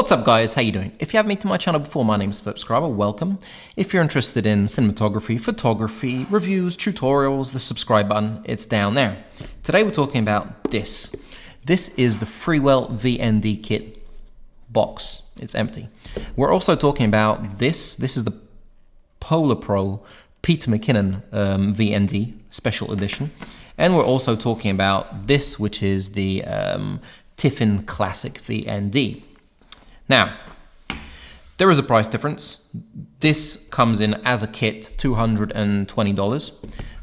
What's up guys, how you doing? If you haven't been to my channel before, my name's Subscriber, welcome. If you're interested in cinematography, photography, reviews, tutorials, the subscribe button, it's down there. Today we're talking about this. This is the Freewell VND kit box. It's empty. We're also talking about this. This is the PolarPro Peter McKinnon VND Special Edition. And we're also talking about this, which is the Tiffin Classic VND. Now, there is a price difference. This comes in as a kit, $220.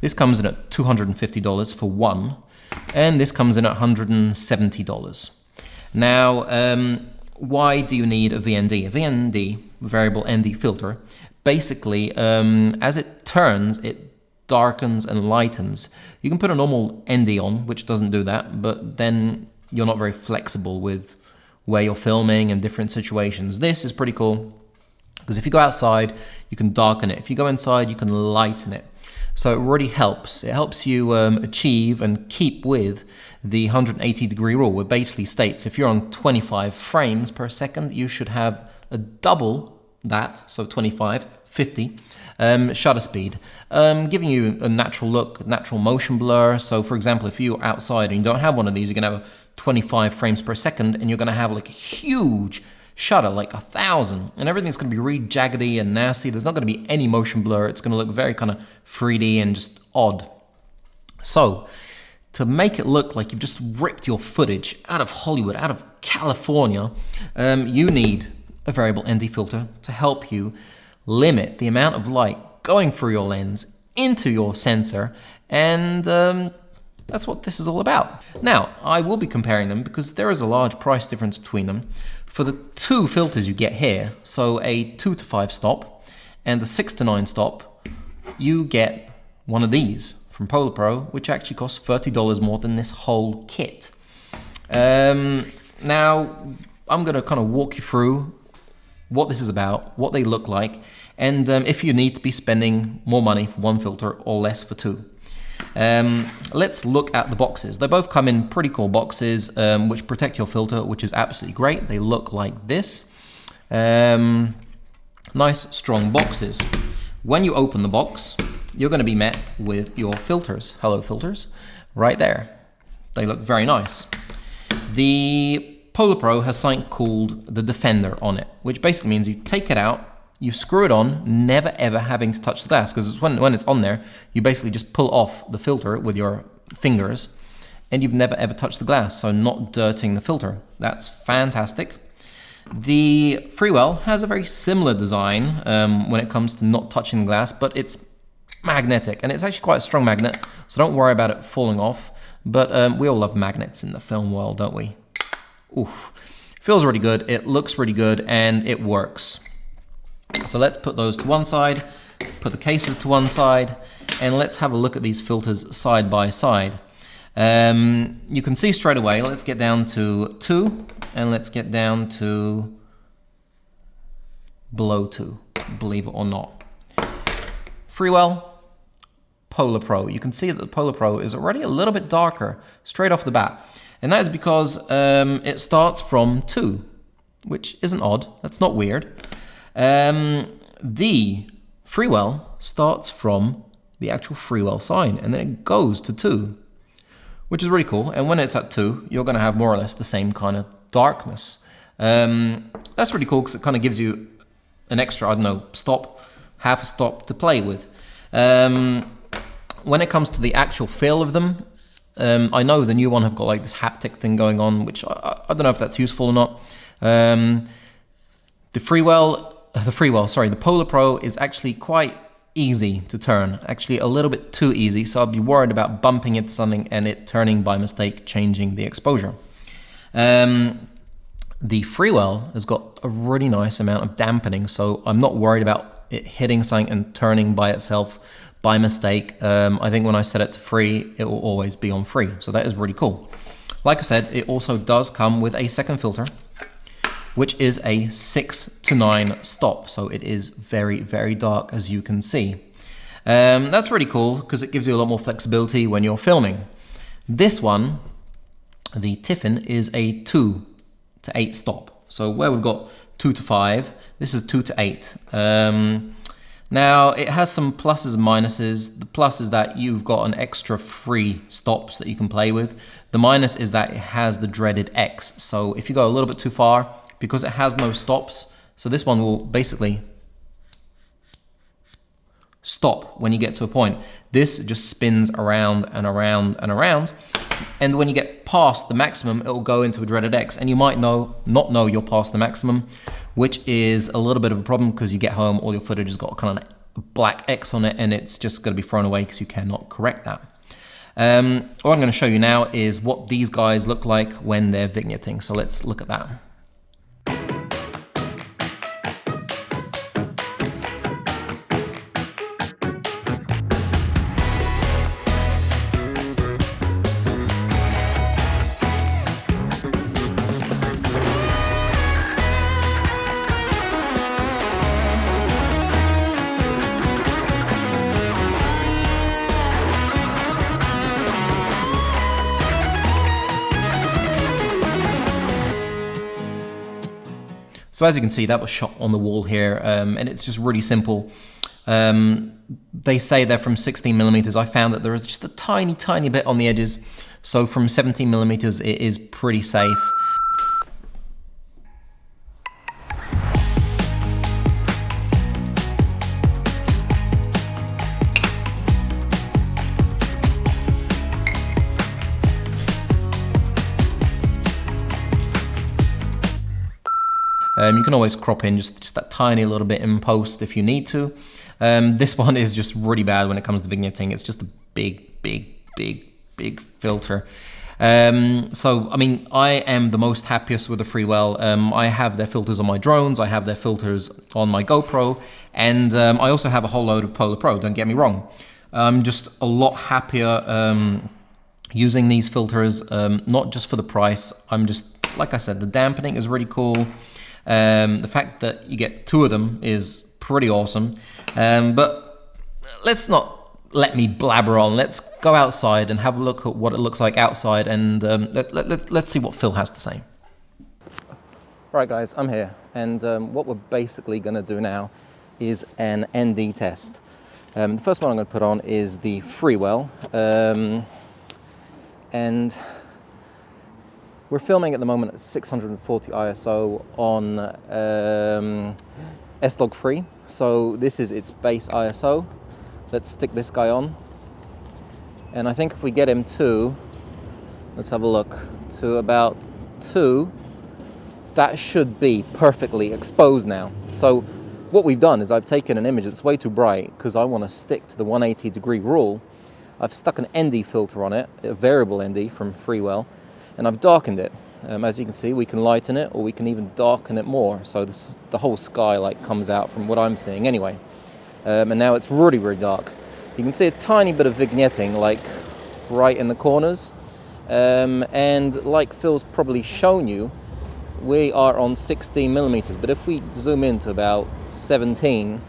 This comes in at $250 for one, and this comes in at $170. Now, why do you need a VND? A VND, variable ND filter, basically, as it turns, it darkens and lightens. You can put a normal ND on, which doesn't do that, but then you're not very flexible with where you're filming and different situations. This is pretty cool because if you go outside, you can darken it. If you go inside, you can lighten it. So it really helps. It helps you achieve and keep with the 180-degree rule, where basically states if you're on 25 frames per second, you should have a double that, so 25, 50 shutter speed, giving you a natural look, natural motion blur. So for example, if you're outside and you don't have one of these, you're gonna have 25 frames per second and you're gonna have like a huge shutter, like 1,000, and everything's gonna be really jaggedy and nasty. There's not gonna be any motion blur. It's gonna look very kind of 3D and just odd. So to make it look like you've just ripped your footage out of Hollywood, out of California, you need a variable ND filter to help you limit the amount of light going through your lens into your sensor, and that's what this is all about. Now, I will be comparing them because there is a large price difference between them. For the two filters you get here, so a 2 to 5 stop and a 6 to 9 stop, you get one of these from PolarPro, which actually costs $30 more than this whole kit. Now, I'm gonna kind of walk you through what this is about, what they look like, and if you need to be spending more money for one filter or less for two. Let's look at the boxes. They both come in pretty cool boxes, which protect your filter, which is absolutely great. They look like this. Nice, strong boxes. When you open the box, you're going to be met with your filters. Hello, filters. Right there. They look very nice. The PolarPro has something called the Defender on it, which basically means you take it out, you screw it on, never ever having to touch the glass, because when it's on there, you basically just pull off the filter with your fingers, and you've never ever touched the glass, so not dirtying the filter. That's fantastic. The Freewell has a very similar design when it comes to not touching the glass, but it's magnetic, and it's actually quite a strong magnet, so don't worry about it falling off. But we all love magnets in the film world, don't we? Oof. Feels really good, it looks really good, and it works. So let's put those to one side, put the cases to one side, and let's have a look at these filters side by side. You can see straight away, let's get down to 2, and let's get down to below 2, believe it or not. Freewell, PolarPro. You can see that the PolarPro is already a little bit darker straight off the bat. And that is because it starts from 2, which isn't odd, that's not weird. The Freewell starts from the actual Freewell sign, and then it goes to 2, which is really cool. And when it's at 2, you're gonna have more or less the same kind of darkness. That's really cool because it kind of gives you an extra, I don't know, stop, half a stop to play with. When it comes to the actual feel of them, I know the new one have got like this haptic thing going on, which I don't know if that's useful or not. The PolarPro is actually quite easy to turn, actually a little bit too easy, so I'd be worried about bumping into something and it turning by mistake, changing the exposure. The Freewell has got a really nice amount of dampening, so I'm not worried about it hitting something and turning by itself by mistake. I think when I set it to free, it will always be on free, so that is really cool. Like I said, it also does come with a second filter, which is a 6 to 9 stop, so it is very, very dark, as you can see. That's really cool because it gives you a lot more flexibility when you're filming. This one, the Tiffin, is a 2 to 8 stop, So where we've got 2 to 5, this is 2 to 8. Now it has some pluses and minuses. The plus is that you've got an extra 3 stops that you can play with. The minus is that it has the dreaded X. So if you go a little bit too far, because it has no stops, so this one will basically stop when you get to a point. This just spins around and around and around. And when you get past the maximum, it will go into a dreaded X. And you might not know you're past the maximum, which is a little bit of a problem because you get home, all your footage has got kind of a black X on it, and it's just going to be thrown away because you cannot correct that. What I'm going to show you now is what these guys look like when they're vignetting. So let's look at that. So as you can see, that was shot on the wall here, and it's just really simple. They say they're from 16mm. I found that there is just a tiny bit on the edges. So from 17mm, it is pretty safe. You can always crop in just that tiny little bit in post if you need to. This one is just really bad when it comes to vignetting. It's just a big filter. So, I mean, I am the most happiest with the Freewell. I have their filters on my drones, I have their filters on my GoPro, and I also have a whole load of PolarPro, don't get me wrong. I'm just a lot happier using these filters, not just for the price. I'm just, like I said, the dampening is really cool. The fact that you get 2 of them is pretty awesome. But let's not let me blabber on. Let's go outside and have a look at what it looks like outside, and let's see what Phil has to say. Right guys, I'm here, and what we're basically going to do now is an ND test. The first one I'm going to put on is the Freewell, and we're filming at the moment at 640 ISO on S-Log free, so this is its base ISO. Let's stick this guy on, and I think if we get him to, let's have a look, to about 2, that should be perfectly exposed now. So what we've done is I've taken an image that's way too bright because I want to stick to the 180 degree rule. I've stuck an ND filter on it, a variable ND from Freewell, and I've darkened it. As you can see, we can lighten it or we can even darken it more, so the whole sky like comes out from what I'm seeing anyway. And now it's really dark. You can see a tiny bit of vignetting like right in the corners, and like Phil's probably shown you, we are on 16mm, but if we zoom in to about 17,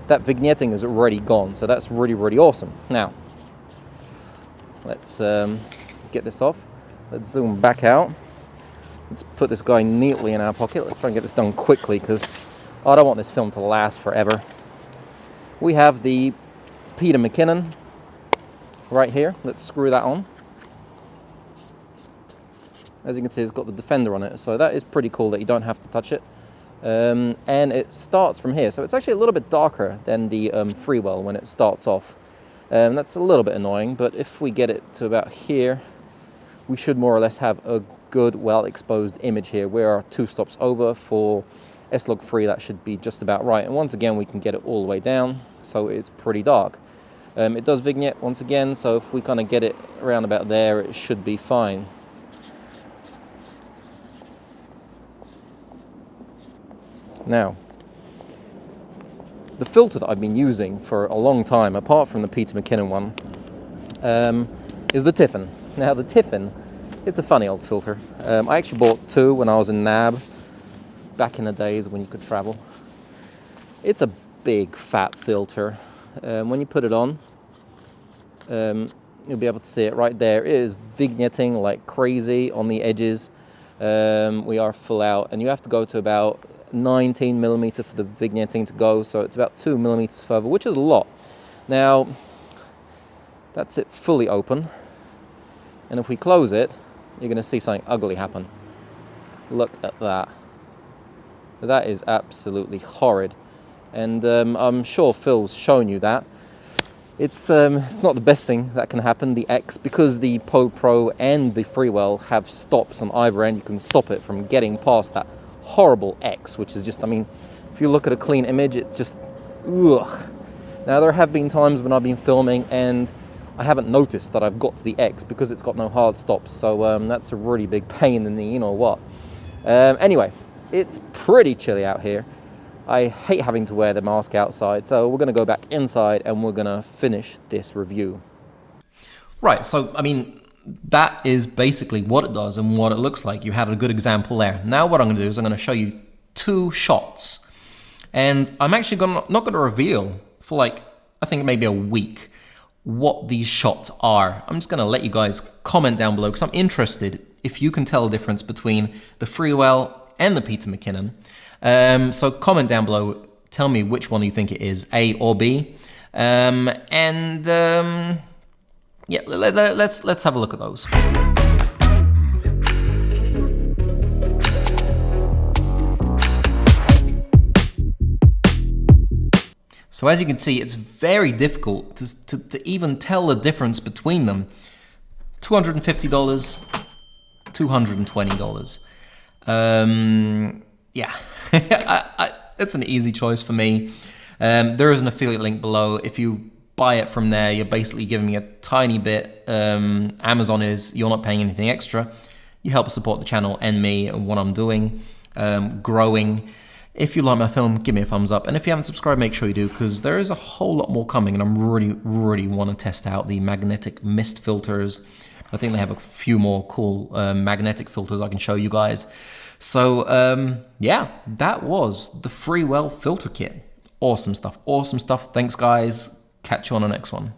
that vignetting is already gone, so that's really awesome. Now let's get this off. Let's zoom back out. Let's put this guy neatly in our pocket. Let's try and get this done quickly because I don't want this film to last forever. We have the Peter McKinnon right here. Let's screw that on. As you can see, it's got the Defender on it, so that is pretty cool that you don't have to touch it. And it starts from here, so it's actually a little bit darker than the Freewell when it starts off. That's a little bit annoying, but if we get it to about here, we should more or less have a good, well-exposed image here. We are 2 stops over for S-Log free. That should be just about right. And once again, we can get it all the way down, so it's pretty dark. It does vignette once again, so if we kind of get it around about there, it should be fine. Now, the filter that I've been using for a long time, apart from the Peter McKinnon one, is the Tiffin. Now the Tiffin, it's a funny old filter. I actually bought 2 when I was in NAB, back in the days when you could travel. It's a big fat filter. When you put it on, you'll be able to see it right there. It is vignetting like crazy on the edges. We are full out, and you have to go to about 19 millimeter for the vignetting to go, so it's about 2 millimeters further, which is a lot. Now, that's it fully open, and if we close it, you're going to see something ugly happen. Look at that. That is absolutely horrid, and I'm sure Phil's shown you that. It's not the best thing that can happen, the X, because the PolarPro and the Freewell have stops on either end. You can stop it from getting past that horrible X, which is just, I mean, if you look at a clean image, it's just, ugh. Now, there have been times when I've been filming and I haven't noticed that I've got to the X because it's got no hard stops, so that's a really big pain in the you know what. Anyway, it's pretty chilly out here. I hate having to wear the mask outside, so we're going to go back inside and we're going to finish this review. Right, so, I mean, that is basically what it does and what it looks like. You had a good example there. Now what I'm going to do is I'm going to show you 2 shots. And I'm actually not going to reveal for like, I think maybe a week, what these shots are. I'm just going to let you guys comment down below because I'm interested if you can tell the difference between the Freewell and the Peter McKinnon. So comment down below, tell me which one you think it is, A or B, yeah, let's have a look at those. So as you can see, it's very difficult to even tell the difference between them. $250, $220. Yeah, it's an easy choice for me. There is an affiliate link below. If you buy it from there, you're basically giving me a tiny bit. Amazon is, you're not paying anything extra. You help support the channel and me and what I'm doing, growing. If you like my film, give me a thumbs up. And if you haven't subscribed, make sure you do, because there is a whole lot more coming, and I'm really want to test out the magnetic mist filters. I think they have a few more cool magnetic filters I can show you guys. So yeah, that was the Freewell filter kit. Awesome stuff, awesome stuff. Thanks guys, catch you on the next one.